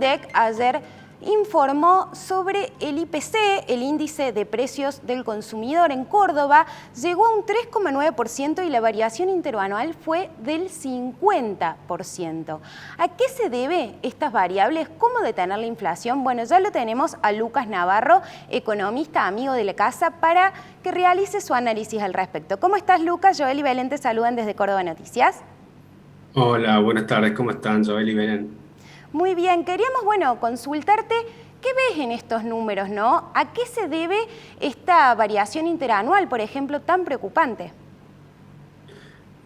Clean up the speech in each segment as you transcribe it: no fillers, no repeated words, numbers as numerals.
INDEC ayer informó sobre el IPC, el índice de precios del consumidor en Córdoba, llegó a un 3,9% y la variación interanual fue del 50%. ¿A qué se debe estas variables? ¿Cómo detener la inflación? Bueno, ya lo tenemos a Lucas Navarro, economista, amigo de la casa, para que realice su análisis al respecto. ¿Cómo estás, Lucas? Joel y Belén te saludan desde Córdoba Noticias. Hola, buenas tardes, ¿cómo están? Joel y Belén. Muy bien, queríamos, consultarte qué ves en estos números, ¿no? ¿A qué se debe esta variación interanual, por ejemplo, tan preocupante?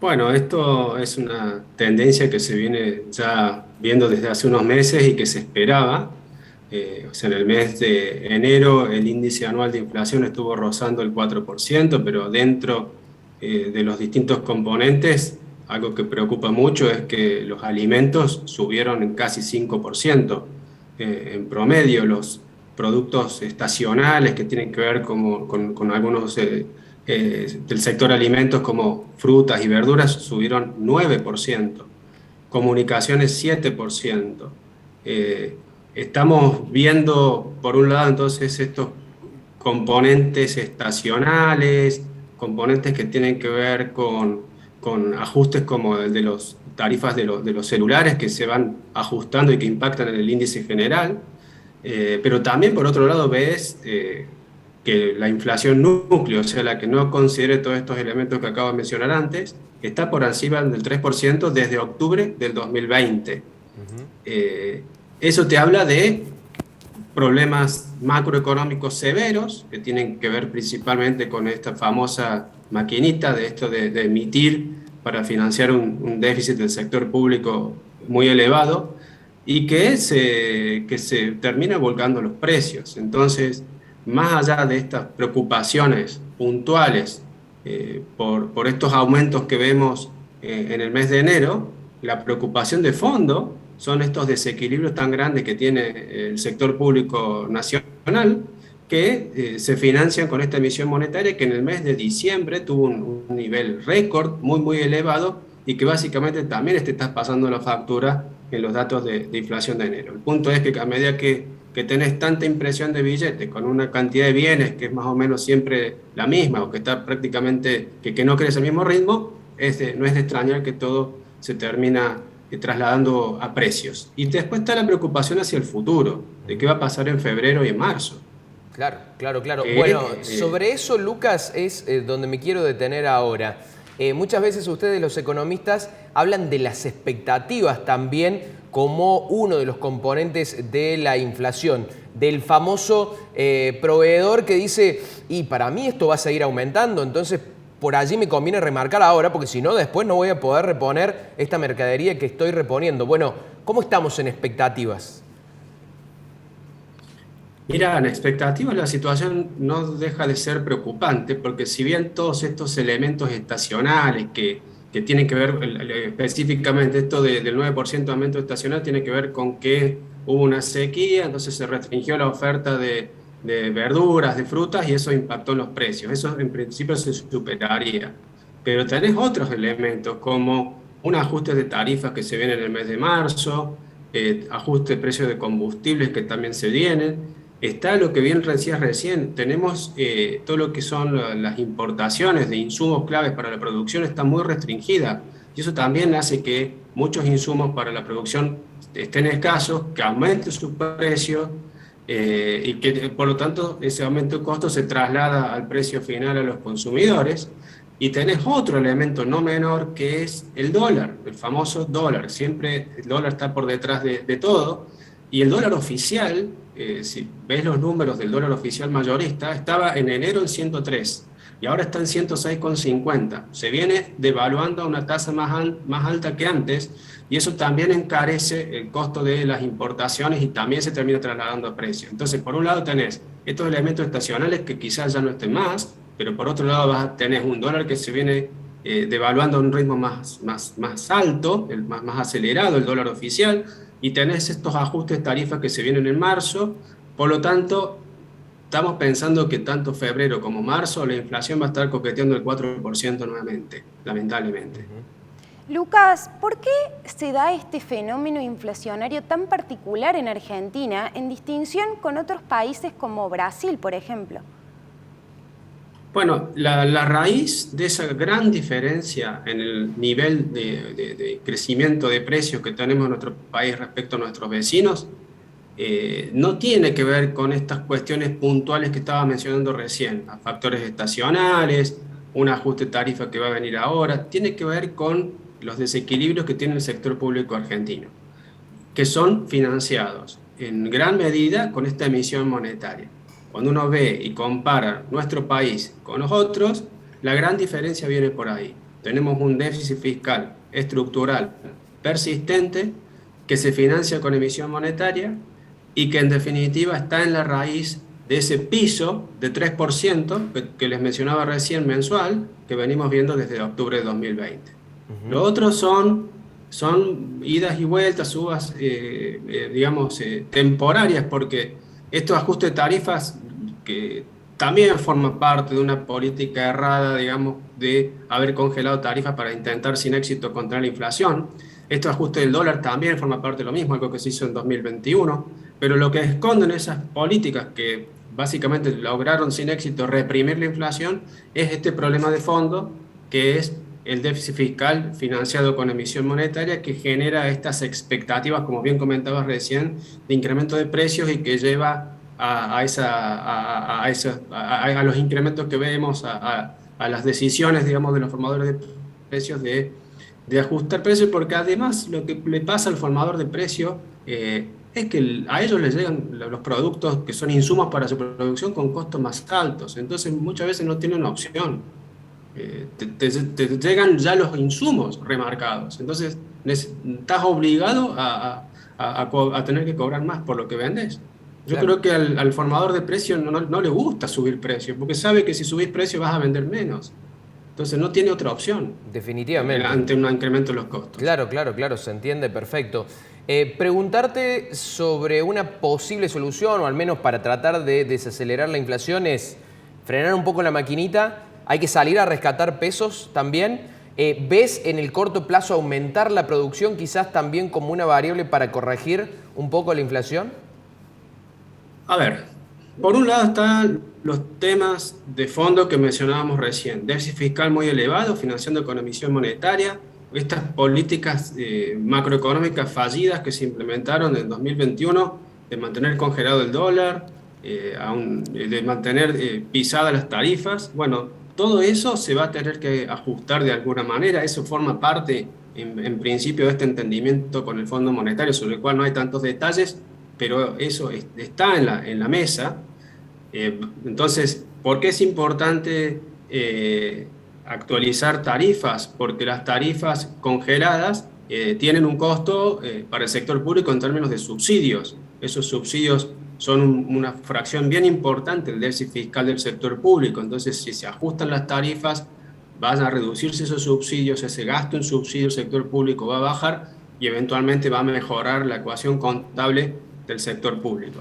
Bueno, esto es una tendencia que se viene ya viendo desde hace unos meses y que se esperaba. O sea, en el mes de enero el índice anual de inflación estuvo rozando el 4%, pero dentro de los distintos componentes, algo que preocupa mucho es que los alimentos subieron en casi 5%. En promedio, los productos estacionales que tienen que ver con algunos del sector alimentos como frutas y verduras subieron 9%, comunicaciones 7%. Estamos viendo, por un lado, entonces estos componentes estacionales, componentes que tienen que ver con ajustes como el de las tarifas de los celulares que se van ajustando y que impactan en el índice general. Pero también, por otro lado, ves que la inflación núcleo, o sea, la que no considere todos estos elementos que acabo de mencionar antes, está por encima del 3% desde octubre del 2020. Eso te habla de problemas macroeconómicos severos que tienen que ver principalmente con esta famosa maquinita de esto de emitir para financiar un déficit del sector público muy elevado y que se termina volcando los precios. Entonces, más allá de estas preocupaciones puntuales por estos aumentos que vemos en el mes de enero, la preocupación de fondo son estos desequilibrios tan grandes que tiene el sector público nacional que se financian con esta emisión monetaria que en el mes de diciembre tuvo un nivel récord muy elevado y que básicamente también te estás pasando la factura en los datos de inflación de enero. El punto es que a medida que tenés tanta impresión de billetes con una cantidad de bienes que es más o menos siempre la misma o que está prácticamente, que no crece al mismo ritmo, no es de extrañar que todo se termina trasladando a precios. Y después está la preocupación hacia el futuro, de qué va a pasar en febrero y en marzo. Claro, claro, claro. Que, Bueno, sobre eso, Lucas, es donde me quiero detener ahora. Muchas veces ustedes, los economistas, hablan de las expectativas también como uno de los componentes de la inflación, del famoso proveedor que dice, y para mí esto va a seguir aumentando, entonces por allí me conviene remarcar ahora, porque si no, después no voy a poder reponer esta mercadería que estoy reponiendo. Bueno, ¿cómo estamos en expectativas? mira, en expectativas la situación no deja de ser preocupante, porque si bien todos estos elementos estacionales que tienen que ver específicamente esto del 9% de aumento estacional, tiene que ver con que hubo una sequía, entonces se restringió la oferta de verduras, de frutas, y eso impactó en los precios. Eso en principio se superaría. Pero tenés otros elementos como un ajuste de tarifas que se viene en el mes de marzo, ajuste de precios de combustibles que también se vienen. Está lo que bien decías recién, tenemos todo lo que son las importaciones de insumos claves para la producción está muy restringida y eso también hace que muchos insumos para la producción estén escasos, que aumenten su precio y que por lo tanto ese aumento de costo se traslada al precio final a los consumidores. Y tenés otro elemento no menor que es el dólar, el famoso dólar. Siempre el dólar está por detrás de todo. Y el dólar oficial, si ves los números del dólar oficial mayorista, estaba en enero en 103 y ahora está en 106,50. Se viene devaluando a una tasa más alta que antes y eso también encarece el costo de las importaciones y también se termina trasladando a precio. Entonces, por un lado tenés estos elementos estacionales que quizás ya no estén más, pero por otro lado tenés un dólar que se viene devaluando a un ritmo más alto, más acelerado, el dólar oficial, y tenés estos ajustes de tarifas que se vienen en marzo. Por lo tanto, estamos pensando que tanto febrero como marzo la inflación va a estar coqueteando el 4% nuevamente, lamentablemente. Lucas, ¿por qué se da este fenómeno inflacionario tan particular en Argentina en distinción con otros países como Brasil, por ejemplo? Bueno, la raíz de esa gran diferencia en el nivel de crecimiento de precios que tenemos en nuestro país respecto a nuestros vecinos no tiene que ver con estas cuestiones puntuales que estaba mencionando recién, a factores estacionales, un ajuste de tarifa que va a venir ahora, tiene que ver con los desequilibrios que tiene el sector público argentino, que son financiados en gran medida con esta emisión monetaria. Cuando uno ve y compara nuestro país con los otros, la gran diferencia viene por ahí. Tenemos un déficit fiscal estructural persistente que se financia con emisión monetaria y que en definitiva está en la raíz de ese piso de 3% que les mencionaba recién mensual, que venimos viendo desde octubre de 2020. Lo otro son idas y vueltas, subas, digamos, temporarias, porque estos ajustes de tarifas que también forman parte de una política errada, digamos, de haber congelado tarifas para intentar sin éxito contra la inflación. Estos ajustes del dólar también forman parte de lo mismo, algo que se hizo en 2021, pero lo que esconden esas políticas que básicamente lograron sin éxito reprimir la inflación es este problema de fondo, que es el déficit fiscal financiado con emisión monetaria, que genera estas expectativas, como bien comentabas recién, de incremento de precios y que lleva a los incrementos que vemos, a las decisiones, digamos, de los formadores de precios de ajustar precios, porque además lo que le pasa al formador de precios es que a ellos les llegan los productos que son insumos para su producción con costos más altos, entonces muchas veces no tienen opción. Te llegan ya los insumos remarcados, entonces estás obligado a tener que cobrar más por lo que vendes. Yo Claro. creo que al formador de precios no le gusta subir precios, porque sabe que si subís precios vas a vender menos. Entonces no tiene otra opción Definitivamente. ante un incremento de los costos. Claro, claro, claro, se entiende perfecto. Preguntarte sobre una posible solución, o al menos para tratar de desacelerar la inflación, es frenar un poco la maquinita. Hay que salir a rescatar pesos también. ¿Ves en el corto plazo aumentar la producción quizás también como una variable para corregir un poco la inflación? A ver, por un lado están los temas de fondo que mencionábamos recién, déficit fiscal muy elevado, financiando con emisión monetaria, estas políticas macroeconómicas fallidas que se implementaron en 2021 de mantener congelado el dólar, de mantener pisadas las tarifas. Bueno, todo eso se va a tener que ajustar de alguna manera, eso forma parte en principio de este entendimiento con el Fondo Monetario, sobre el cual no hay tantos detalles, pero eso está en la mesa. Entonces, ¿por qué es importante actualizar tarifas? Porque las tarifas congeladas tienen un costo para el sector público en términos de subsidios. Esos subsidios son una fracción bien importante del déficit fiscal del sector público. Entonces, si se ajustan las tarifas, van a reducirse esos subsidios, ese gasto en subsidios del sector público va a bajar y eventualmente va a mejorar la ecuación contable del sector público.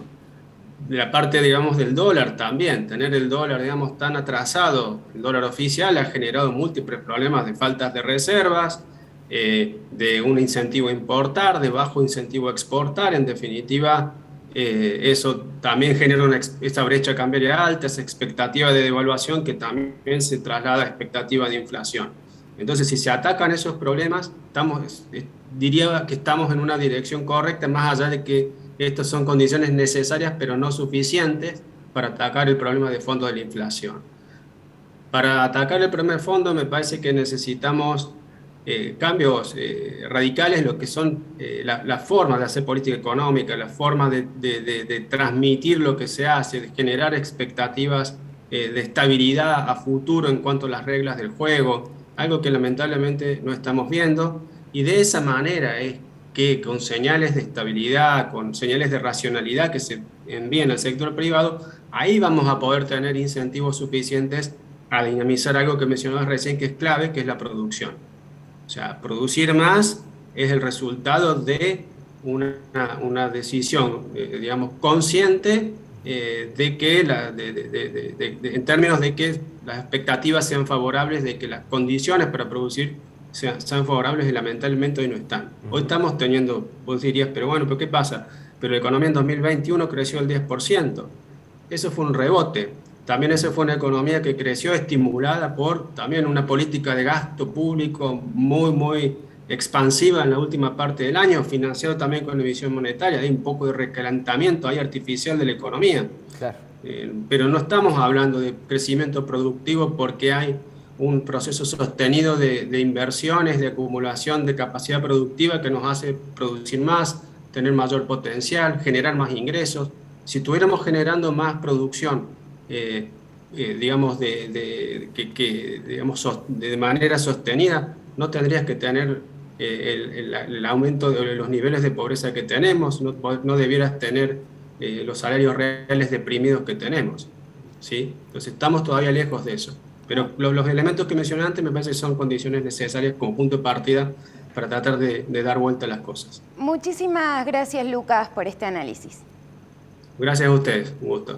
De la parte, digamos, del dólar también, tener el dólar, digamos, tan atrasado, el dólar oficial ha generado múltiples problemas de faltas de reservas, de un incentivo a importar, de bajo incentivo a exportar, en definitiva, eso también genera esa brecha cambiaria alta, esa expectativa de devaluación que también se traslada a expectativa de inflación. Entonces, si se atacan esos problemas, diría que estamos en una dirección correcta, más allá de que estas son condiciones necesarias, pero no suficientes para atacar el problema de fondo de la inflación. Para atacar el problema de fondo, me parece que necesitamos cambios radicales en lo que son las formas de hacer política económica, la forma de transmitir lo que se hace, de generar expectativas de estabilidad a futuro en cuanto a las reglas del juego, algo que lamentablemente no estamos viendo, y de esa manera es que con señales de estabilidad, con señales de racionalidad que se envíen al sector privado, ahí vamos a poder tener incentivos suficientes a dinamizar algo que mencionabas recién que es clave, que es la producción. O sea, producir más es el resultado de una decisión, digamos, consciente de que en términos de que las expectativas sean favorables, de que las condiciones para producir sean favorables y lamentablemente hoy no están. Hoy estamos teniendo, vos dirías, pero bueno, ¿pero qué pasa? Pero la economía en 2021 creció el 10%. Eso fue un rebote. También esa fue una economía que creció estimulada por también una política de gasto público muy expansiva en la última parte del año, financiado también con la emisión monetaria. Hay un poco de recalentamiento ahí artificial de la economía. Claro. Pero no estamos hablando de crecimiento productivo porque hay un proceso sostenido de inversiones, de acumulación de capacidad productiva que nos hace producir más, tener mayor potencial, generar más ingresos. Si estuviéramos generando más producción, digamos, de manera sostenida, no tendrías que tener el aumento de los niveles de pobreza que tenemos, no debieras tener los salarios reales deprimidos que tenemos, ¿sí? Entonces estamos todavía lejos de eso. Pero los elementos que mencioné antes me parece que son condiciones necesarias como punto de partida para tratar de dar vuelta a las cosas. Muchísimas gracias, Lucas, por este análisis. Gracias a ustedes, un gusto.